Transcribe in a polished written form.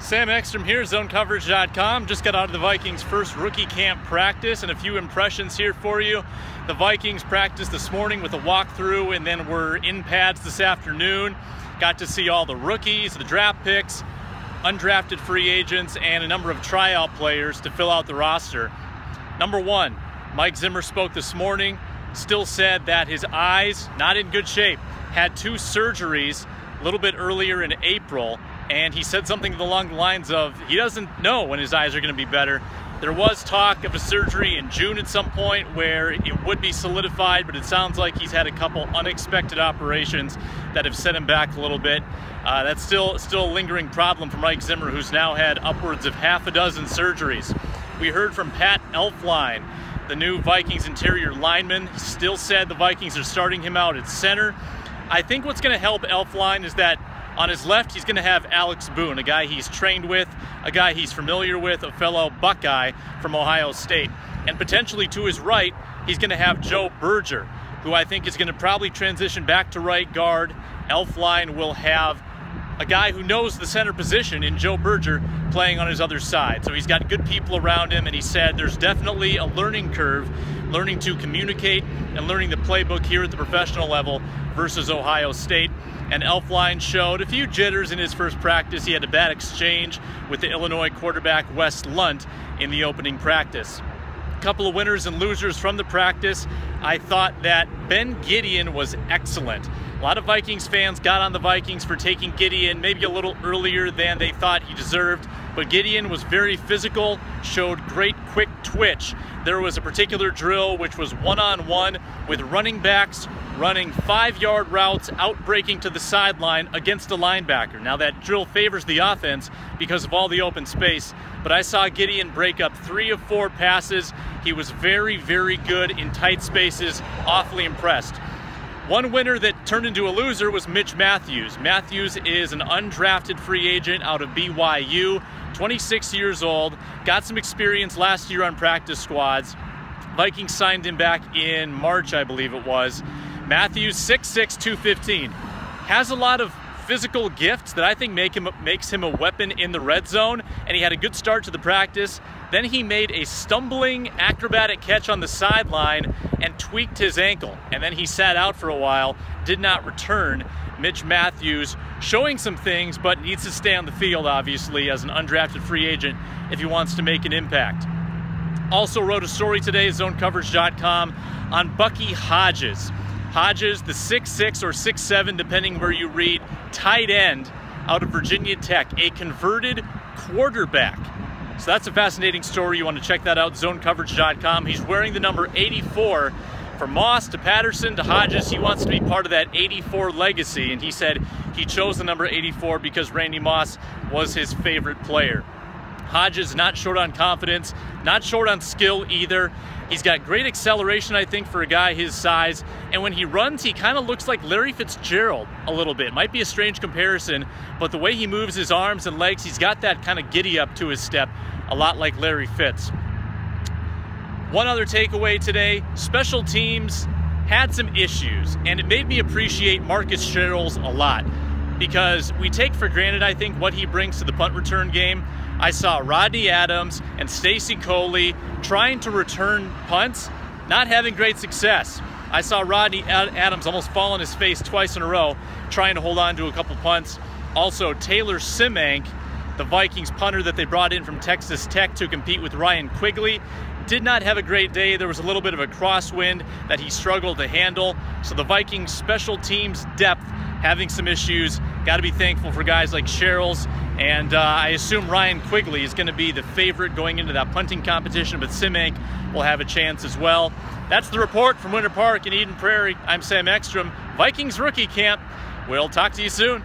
Sam Ekstrom here, ZoneCoverage.com. Just got out of the Vikings' first rookie camp practice and a few impressions here for you. The Vikings practiced this morning with a walkthrough and then we're in pads this afternoon. Got to see all the rookies, the draft picks, undrafted free agents, and a number of tryout players to fill out the roster. Number one, Mike Zimmer spoke this morning, still said that his eyes, not in good shape, had 2 surgeries a little bit earlier in April. And he said something along the lines of, he doesn't know when his eyes are going to be better. There was talk of a surgery in June at some point where it would be solidified, but it sounds like he's had a couple unexpected operations that have set him back a little bit. That's still a lingering problem for Mike Zimmer, who's now had upwards of half a dozen surgeries. We heard from Pat Elflein, the new Vikings interior lineman. He still said the Vikings are starting him out at center. I think what's going to help Elflein is that on his left, he's going to have Alex Boone, a guy he's trained with, a guy he's familiar with, a fellow Buckeye from Ohio State. And potentially to his right, he's going to have Joe Berger, who I think is going to probably transition back to right guard. Elflein will have a guy who knows the center position in Joe Berger playing on his other side. So he's got good people around him, and he said there's definitely a learning curve, learning to communicate and learning the playbook here at the professional level versus Ohio State. And Elflein showed a few jitters in his first practice. He had a bad exchange with the Illinois quarterback Wes Lunt in the opening practice. A couple of winners and losers from the practice. I thought that Ben Gedeon was excellent. A lot of Vikings fans got on the Vikings for taking Gedeon maybe a little earlier than they thought he deserved, but Gedeon was very physical, showed great quick twitch. There was a particular drill which was one-on-one with running backs running 5-yard routes, outbreaking to the sideline against a linebacker. Now that drill favors the offense because of all the open space, but I saw Gedeon break up 3 of 4 passes. He was very, very good in tight spaces, awfully impressed. One winner that turned into a loser was Mitch Mathews. Mathews is an undrafted free agent out of BYU, 26 years old, got some experience last year on practice squads. Vikings signed him back in March, I believe it was. Mathews, 6'6", 215. Has a lot of physical gifts that I think makes him a weapon in the red zone, and he had a good start to the practice. Then he made a stumbling acrobatic catch on the sideline and tweaked his ankle, and then he sat out for a while, did not return. Mitch Mathews showing some things, but needs to stay on the field, obviously, as an undrafted free agent if he wants to make an impact. Also wrote a story today, ZoneCoverage.com, on Bucky Hodges. Hodges, the 6'6" or 6'7", depending where you read, tight end out of Virginia Tech, a converted quarterback. So that's a fascinating story. You want to check that out, ZoneCoverage.com. He's wearing the number 84. From Moss to Patterson to Hodges, he wants to be part of that 84 legacy, and he said he chose the number 84 because Randy Moss was his favorite player. Hodges not short on confidence, not short on skill either. He's got great acceleration, I think, for a guy his size. And when he runs, he kind of looks like Larry Fitzgerald a little bit. Might be a strange comparison, but the way he moves his arms and legs, he's got that kind of giddy up to his step, a lot like Larry Fitz. One other takeaway today, special teams had some issues, and it made me appreciate Marcus Sherrills a lot because we take for granted, I think, what he brings to the punt return game. I saw Rodney Adams and Stacy Coley trying to return punts, not having great success. I saw Rodney Adams almost fall on his face twice in a row trying to hold on to a couple punts. Also, Taylor Simank, the Vikings punter that they brought in from Texas Tech to compete with Ryan Quigley, did not have a great day. There was a little bit of a crosswind that he struggled to handle. So the Vikings special teams depth having some issues. Got to be thankful for guys like Sherrills, and I assume Ryan Quigley is going to be the favorite going into that punting competition, but Simank will have a chance as well. That's the report from Winter Park in Eden Prairie. I'm Sam Ekstrom, Vikings Rookie Camp. We'll talk to you soon.